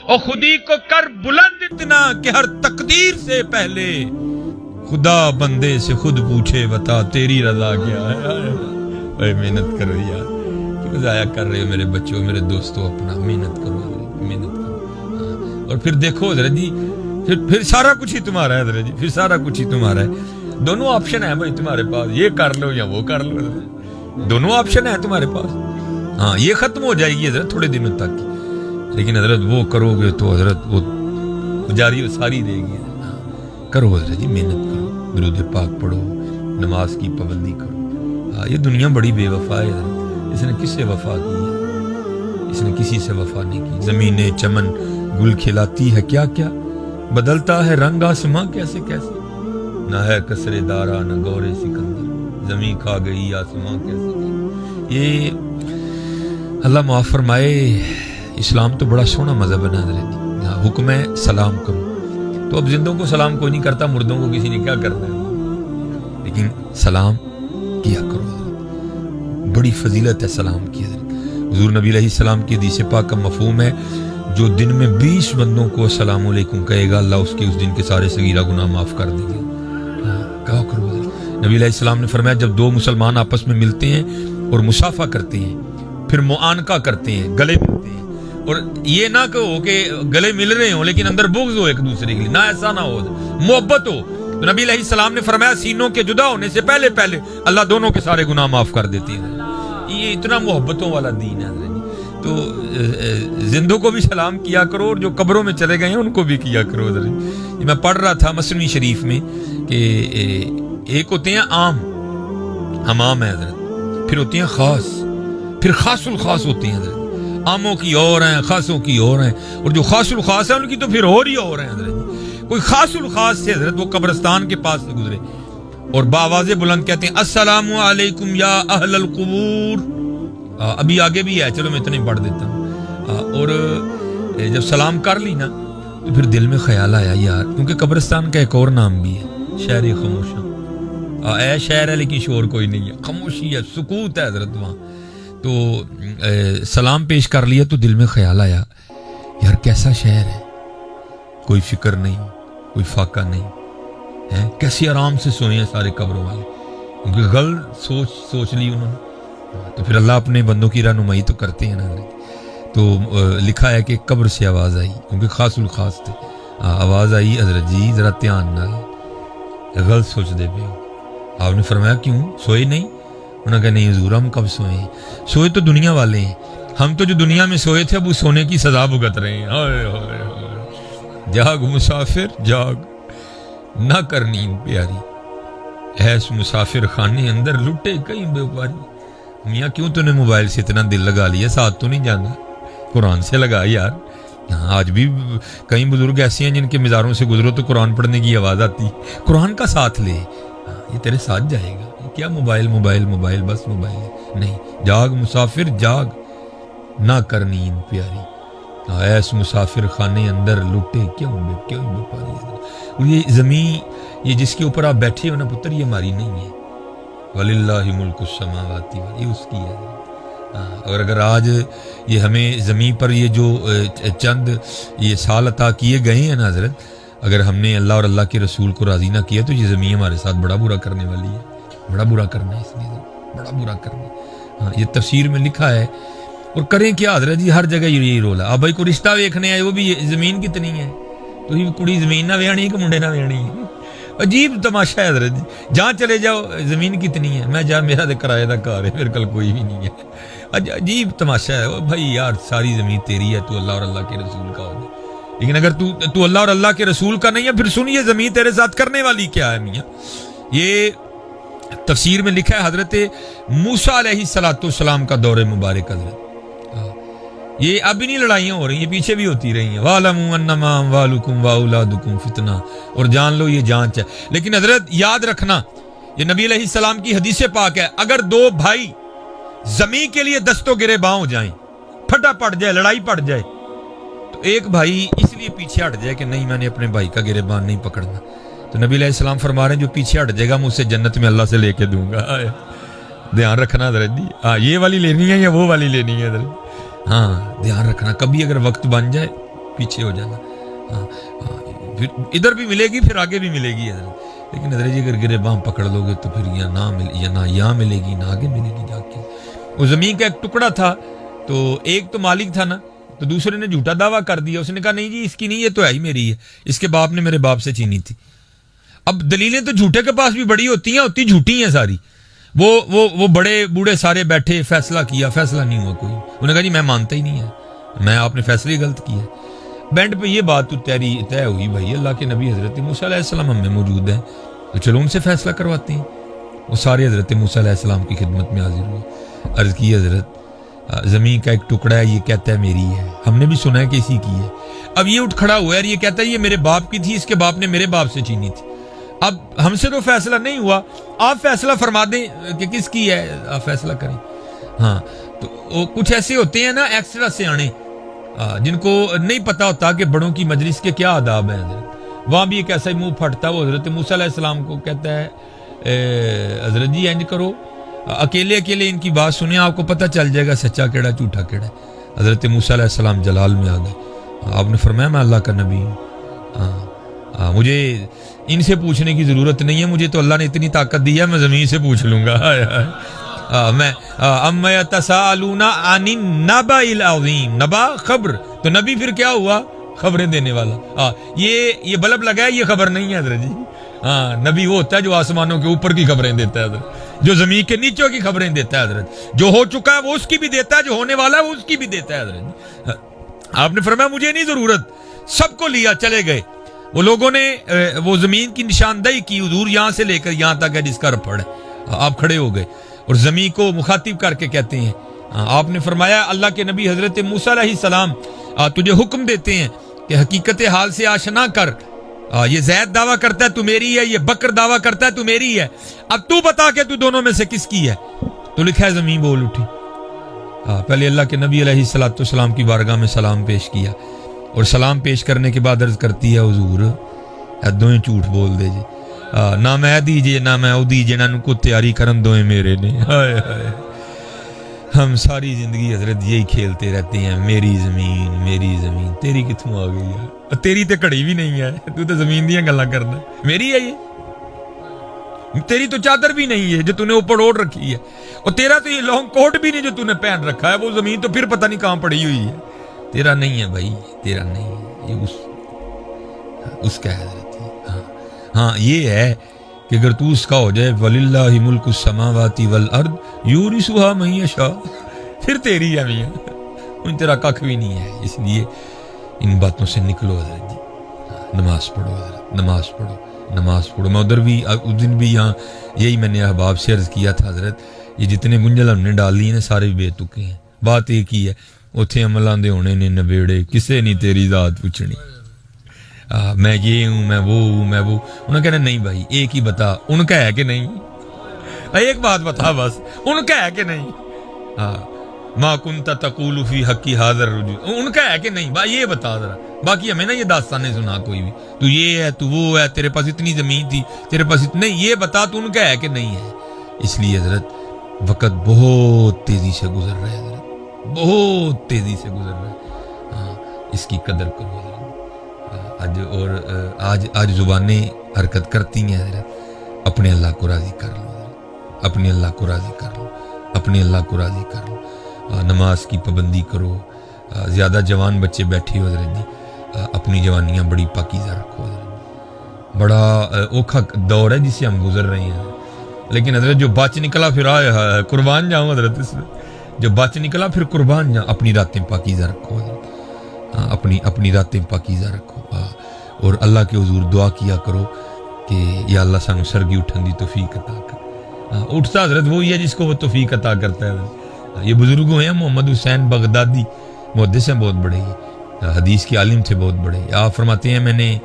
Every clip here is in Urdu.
اور خودی کو کر بلند اتنا کہ ہر تقدیر سے پہلے خدا بندے سے خود پوچھے بتا تیری رضا کیا ہے. اے محنت کرو یار, کیوں ضائع کر رہے ہو میرے بچوں, میرے دوستوں, اپنا محنت کرو, محنت کرو. اور پھر دیکھو حضرت جی, پھر سارا کچھ ہی تمہارا ہے حضرت جی, پھر سارا کچھ ہی تمہارا ہے. دونوں آپشن ہیں بھائی تمہارے پاس, یہ کر لو یا وہ کر لو, دونوں آپشن ہیں تمہارے پاس. ہاں یہ ختم ہو جائے گی حضرت تھوڑے دنوں تک, لیکن حضرت وہ کرو گے تو حضرت وہ جاری و ساری رہے گی. کرو حضرت جی, محنت کرو, درود پاک پڑھو, نماز کی پابندی کرو. یہ دنیا بڑی بے وفا ہے حضرت, اس نے کس سے وفا کی ہے؟ اس نے کسی سے وفا نہیں کی. زمینیں چمن گل کھلاتی ہے کیا کیا, بدلتا ہے رنگ آسماں کیسے کیسے. نہ ہے کسر دارا نہ گور سکندر, زمین کھا گئی آسماں کیسے کیسے. یہ اللہ معاف فرمائے, اسلام تو بڑا سونا مذہب ہے نا حضرت. حکم ہے سلام کرو, تو اب زندوں کو سلام کوئی نہیں کرتا, مردوں کو کسی نے کیا کرنا ہے, لیکن سلام کیا کرو. بڑی فضیلت ہے سلام کی حضرت. حضور نبی علیہ السلام کی حدیث پاک کا مفہوم ہے, جو دن میں 20 بندوں کو السلام علیکم کہے گا, اللہ اس کے اس دن کے سارے صغیرہ گناہ معاف کر دے گا. کہا کرو حضرت. نبی علیہ السلام نے فرمایا, جب دو مسلمان آپس میں ملتے ہیں اور مصافحہ کرتے ہیں, پھر معانقہ کرتے ہیں, گلے ملتے ہیں, اور یہ نہ کہو کہ گلے مل رہے ہوں لیکن اندر بغض ہو ایک دوسرے کے لیے, نہ ایسا نہ ہو, محبت ہو. تو نبی علیہ السلام نے فرمایا, سینوں کے جدا ہونے سے پہلے اللہ دونوں کے سارے گناہ معاف کر دیتے ہیں. یہ اتنا محبتوں والا دین ہے حضرت. تو زندوں کو بھی سلام کیا کرو, اور جو قبروں میں چلے گئے ہیں ان کو بھی کیا کرو حضرت. میں پڑھ رہا تھا مثنوی شریف میں کہ ایک ہوتے ہیں عام, عمام ہے حضرت, پھر ہوتے ہیں خاص, پھر خاص الخاص ہوتے ہیں حضرت. عاموں کی اور ہیں, خاصوں کی اور ہیں, اور جو خاص الخاص ہیں ان کی تو پھر اور ہی اور ہیں حضرت. کوئی خاص الخاص سے حضرت وہ قبرستان کے پاس سے گزرے اور باواز بلند کہتے ہیں, السلام علیکم یا اہل القبور. ابھی آگے بھی ہے, چلو میں اتنے پڑھ دیتا ہوں. اور جب سلام کر لی نا تو پھر دل میں خیال آیا یار, کیونکہ قبرستان کا ایک اور نام بھی ہے شہر خاموشاں. اے شہر ہے لیکن شور کوئی نہیں ہے, خاموشی ہے, سکوت ہے حضرت وہاں. تو سلام پیش کر لیا تو دل میں خیال آیا یار کیسا شہر ہے, کوئی فکر نہیں, کوئی فاقہ نہیں ہے, کیسی آرام سے سوئے ہیں سارے قبروں والے, کیونکہ غلط سوچ لی انہوں نے. تو پھر اللہ اپنے بندوں کی رہنمائی تو کرتے ہیں نا. تو لکھا ہے کہ قبر سے آواز آئی, کیونکہ خاص الخاص تھے, آواز آئی, حضرت جی ذرا دھیان نال غلط سوچ دے پے ہو. آپ نے فرمایا کیوں, سوئے نہیں؟ انہوں نے کہا نہیں حضور ہم کب سوئے ہیں, سوئے تو دنیا والے ہیں, ہم تو جو دنیا میں سوئے تھے اب وہ سونے کی سزا بھگت رہے ہیں. ہائے ہائے ہائے, جاگ مسافر جاگ, نہ کر نیند پیاری, ایس مسافر خانے اندر لٹے کہیں بے پاری. میاں کیوں تو نے موبائل سے اتنا دل لگا لیا, ساتھ تو نہیں جانا, قرآن سے لگا یار. آج بھی کئی بزرگ ایسے ہیں جن کے مزاروں سے گزرو تو قرآن پڑھنے کی آواز آتی, قرآن کا ساتھ لے, یہ تیرے ساتھ جائے گا. کیا موبائل موبائل موبائل, بس موبائل نہیں. جاگ مسافر جاگ, نہ کر نیند پیاری, ایس مسافر خانے اندر لٹے کیوں بے پاری. اور یہ زمین, یہ جس کے اوپر آپ بیٹھے ہو نا پتر, یہ ہماری نہیں ہے. وَلِلَّهِ مُلْكُ السَّمَاوَاتِ وَالْأَرْضِ, یہ اس کی ہے. اور اگر آج یہ ہمیں زمین پر یہ جو چند یہ سال عطا کیے گئے ہیں نا حضرت, اگر ہم نے اللہ اور اللہ کے رسول کو راضی نہ کیا تو یہ زمین ہمارے ساتھ بڑا برا کرنے والی ہے, بڑا برا کرنا ہے اس لیے, بڑا برا کرنا. ہاں یہ تفسیر میں لکھا ہے. اور کریں کیا حضرت جی, ہر جگہ یہی رول ہے. آپ بھائی کو رشتہ ویکھنے آئے, وہ بھی زمین کتنی ہے, تو یہ کڑی زمین نہ ویانی کہ منڈے نہ ویانی ہے. عجیب تماشا ہے حضرت جی, جہاں چلے جاؤ زمین کتنی ہے, میں جا میرا تو کرایہ کا کار ہے, میرے کل کوئی بھی نہیں ہے. عجیب تماشا ہے بھائی یار, ساری زمین تیری ہے, تو اللہ اور اللہ کے رسول کا ہو, لیکن اگر تو اللہ اور اللہ کے رسول کا نہیں ہے, پھر سنیے زمین تیرے ساتھ کرنے والی کیا ہے میاں. یہ تفسیر میں لکھا ہے حضرت موسیٰ علیہ السلام کا دور مبارک حضرت. یہ اب نہیں لڑائیاں ہو رہی ہیں, پیچھے بھی ہوتی رہی ہیں. وَاعْلَمُوا أَنَّمَا أَمْوَالُكُمْ وَأَوْلَادُكُمْ فِتْنَةٌ, اور جان لو یہ جانچ ہے. لیکن حضرت یاد رکھنا, یہ نبی علیہ السلام کی حدیث پاک ہے, اگر دو بھائی زمین کے لیے دستوں گرے باں ہو جائیں, پھٹا پڑ جائے, لڑائی پڑ جائے, تو ایک بھائی اس لیے پیچھے ہٹ جائے کہ نہیں میں نے اپنے بھائی کا گرے باں نہیں پکڑنا, تو نبی علیہ السلام فرما رہے ہیں جو پیچھے ہٹ جائے گا میں اسے جنت میں اللہ سے لے کے دوں گا. دھیان رکھنا حضرت جی, یہ والی لینی ہے یا وہ والی لینی ہے حضرت. ہاں دھیان رکھنا, کبھی اگر وقت بن جائے پیچھے ہو جانا. پھر ادھر بھی ملے گی، پھر آگے بھی ملے گی حضرت. لیکن حضرت جی اگر گریباں پکڑ لو گے تو پھر یا نہ یہاں ملے گی نہ آگے ملے گی جا کے. وہ زمین کا ایک ٹکڑا تھا، تو ایک تو مالک تھا نا، تو دوسرے نے جھوٹا دعویٰ کر دیا. اس نے کہا نہیں جی اس کی نہیں، یہ تو ہے ہی میری ہے، اس کے باپ نے میرے باپ سے چھینی تھی. اب دلیلیں تو جھوٹے کے پاس بھی بڑی ہوتی ہیں، ہوتی جھوٹی ہیں ساری. وہ بڑے بوڑھے سارے بیٹھے، فیصلہ کیا، فیصلہ نہیں ہوا کوئی. انہوں نے کہا جی میں مانتا ہی نہیں ہے، میں آپ نے فیصلہ ہی غلط کیا. بینڈ پہ یہ بات تو طے ہوئی بھائی اللہ کے نبی حضرت موسیٰ علیہ السلام ہم میں موجود ہیں، تو چلو ان سے فیصلہ کرواتے ہیں. وہ سارے حضرت موسیٰ علیہ السلام کی خدمت میں حاضر ہوئے. عرض کی حضرت زمین کا ایک ٹکڑا ہے، یہ کہتا ہے میری ہے، ہم نے بھی سنا ہے کہ اسی کی ہے. اب یہ اٹھ کھڑا ہوا ہے اور یہ کہتا ہے یہ میرے باپ کی تھی، اس کے باپ نے میرے باپ سے چھینی تھی. اب ہم سے تو فیصلہ نہیں ہوا، آپ فیصلہ فرما دیں کہ کس کی ہے، آپ فیصلہ کریں. ہاں تو کچھ ایسے ہوتے ہیں نا ایکسٹرا سیانے، جن کو نہیں پتا ہوتا کہ بڑوں کی مجلس کے کیا آداب ہیں. حضرت وہاں بھی ایک ایسا ہی منہ پھٹتا، وہ حضرت موسیٰ علیہ السلام کو کہتا ہے حضرت جی انج کرو، اکیلے ان کی بات سنیں، آپ کو پتہ چل جائے گا سچا کیڑا جھوٹا کیڑا. حضرت موسیٰ علیہ السلام جلال میں آ گئے. آپ نے فرمایا میں اللہ کا نبی ہوں، مجھے ان سے پوچھنے کی ضرورت نہیں ہے، مجھے تو اللہ نے اتنی طاقت دی ہے میں زمین سے پوچھ لوں گا. میں اما یتساءلون عن النبأ العظیم، نبا خبر، تو نبی پھر کیا ہوا؟ خبریں دینے والا. یہ بلب لگا ہے، یہ خبر نہیں ہے حضرت جی. نبی وہ ہوتا ہے جو آسمانوں کے اوپر کی خبریں دیتا ہے حضرت، جو زمین کے نیچوں کی خبریں دیتا ہے حضرت، جو ہو چکا ہے وہ اس کی بھی دیتا ہے، جو ہونے والا ہے وہ اس کی بھی دیتا ہے حضرت. آپ نے فرمایا مجھے نہیں ضرورت، سب کو لیا چلے گئے. وہ لوگوں نے وہ زمین کی نشاندہی کی، حضور یہاں سے لے کر یہاں تک ہے جس کا رپڑ ہے. آپ کھڑے ہو گئے اور زمین کو مخاطب کر کے کہتے ہیں، آپ نے فرمایا اللہ کے نبی حضرت موسیٰ علیہ السلام تجھے حکم دیتے ہیں کہ حقیقت حال سے آشنا کر. یہ زید دعویٰ کرتا ہے تو میری ہے، یہ بکر دعویٰ کرتا ہے تو میری ہے، اب تو بتا کہ تو دونوں میں سے کس کی ہے. تو لکھا ہے زمین بول اٹھی. پہلے اللہ کے نبی علیہ السلام کی بارگاہ میں سلام پیش کیا، اور سلام پیش کرنے کے بعد عرض کرتی ہے حضور دوئیں جھوٹ بول دے جی، نہ میں دیجیے نہ میں او دیجیے، نہ کو تیاری کرن دوئیں میرے نے. ہائے ہائے ہم ساری زندگی حضرت یہی کھیلتے رہتے ہیں، میری زمین تیری کتوں آ گئی ہے؟ تیری تے کڑی بھی نہیں ہے، تو تے زمین دیاں گلاں کرنا. میری ہے یہ، تیری تو چادر بھی نہیں ہے جو تو نے اوپر اوڑھ رکھی ہے، اور تیرا تو یہ لانگ کوٹ بھی نہیں جو تو نے پہن رکھا ہے. وہ زمین تو پھر پتہ نہیں کہاں پڑی ہوئی ہے. تیرا نہیں ہے بھائی، تیرا نہیں ہے، یہ اس کا ہے حضرت. ہاں یہ ہے کہ اگر تو اس کا ہو جائے وَلِلَّهِ مُلْكُ السَّمَاوَاتِ وَالْأَرْضِ يُورِثُهَا مَن يَشَاءُ، پھر تیری ہے میاں، ان تیرا ککھ بھی نہیں ہے. اس لیے ان باتوں سے نکلو حضرت جی. نماز پڑھو حضرت، نماز پڑھو. میں ادھر بھی اس دن بھی یہاں یہی میں نے احباب سے عرض کیا تھا حضرت، یہ جتنے گنجل ہم نے ڈال لیے ہیں سارے بے تکے ہیں. بات ایک ہی ہے، اتھے عملاں دے ہونے نے نبیڑے، کسے نہیں تیری ذات پوچھنی. میں یہ ہوں، میں وہ ہوں، میں وہ. انہوں نے کہنا نہیں بھائی ایک ہی بتا، ان کا ہے کہ نہیں؟ ایک بات بتا بس، ان کا ہے کہ نہیں؟ ما کنت تقول فی حقی ھذا الرجل، ان کا ہے کہ نہیں بھائی یہ بتا ذرا. باقی ہمیں نا یہ داستانیں سنا کوئی بھی، تو یہ ہے تو وہ ہے، تیرے پاس اتنی زمین تھی، تیرے پاس اتنی، یہ بتا تو ان کا ہے کہ نہیں ہے. اس لیے حضرت وقت بہت تیزی سے گزر رہا ہے حضرت، بہت تیزی سے گزر رہا ہے. اس کی قدر کرو حضرت. آج زبانیں حرکت کرتی ہیں حضرت. اپنے اللہ کو راضی کر لو حضرت، اپنے اللہ کو راضی کر لو، اپنے اللہ کو راضی کر لو. نماز کی پابندی کرو. زیادہ جوان بچے بیٹھے ہو حضرت جی، اپنی جوانیاں بڑی پاکیزہ رکھو حضرت. بڑا اوکھا دور ہے جس سے ہم گزر رہے ہیں، لیکن حضرت جو بچ نکلا پھر آئے قربان جاؤں حضرت. اس میں جو بچ نکلا پھر قربان جاؤں. اپنی راتیں پاکیزہ رکھو حضرت، اپنی راتیں پاکیزہ رکھو. اور اللہ کے حضور دعا کیا کرو کہ یا اللہ سانو سرگی اٹھن دی توفیق عطا کر. اٹھتا حضرت وہی ہے جس کو وہ توفیق عطا کرتا ہے حضرت. یہ بزرگوں ہیں، محمد حسین بغدادی محدث ہیں بہت بڑے، حدیث کے عالم تھے بہت بڑے. آپ فرماتے ہیں میں نے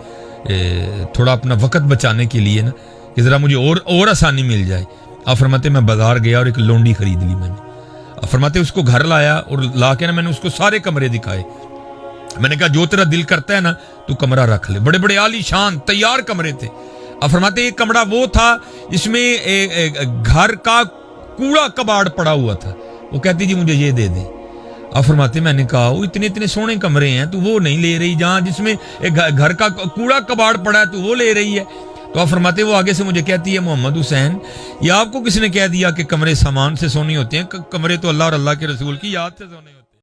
تھوڑا اپنا وقت بچانے کے لیے نا کہ ذرا مجھے اور آسانی مل جائے، آپ فرماتے ہیں میں بازار گیا اور ایک لونڈی خرید لی میں نے. آپ فرماتے ہیں اس کو گھر لایا اور لا کے نا میں نے اس کو سارے کمرے دکھائے. میں نے کہا جو تیرا دل کرتا ہے نا تو کمرہ رکھ لے. بڑے بڑے عالی شان تیار کمرے تھے. اب فرماتے ایک کمرہ وہ تھا جس میں گھر کا کوڑا کباڑ پڑا ہوا تھا. وہ کہتی جی مجھے یہ دے دیں. آپ فرماتے میں نے کہا وہ اتنے اتنے سونے کمرے ہیں تو وہ نہیں لے رہی, جہاں جس میں ایک گھر کا کوڑا کباڑ پڑا ہے تو وہ لے رہی ہے. تو آپ فرماتے وہ آگے سے مجھے کہتی ہے محمد حسین یہ آپ کو کس نے کہہ دیا کہ کمرے سامان سے سونے ہوتے ہیں؟ کمرے تو اللہ اور اللہ کے رسول کی یاد سے سونے ہوتے ہیں.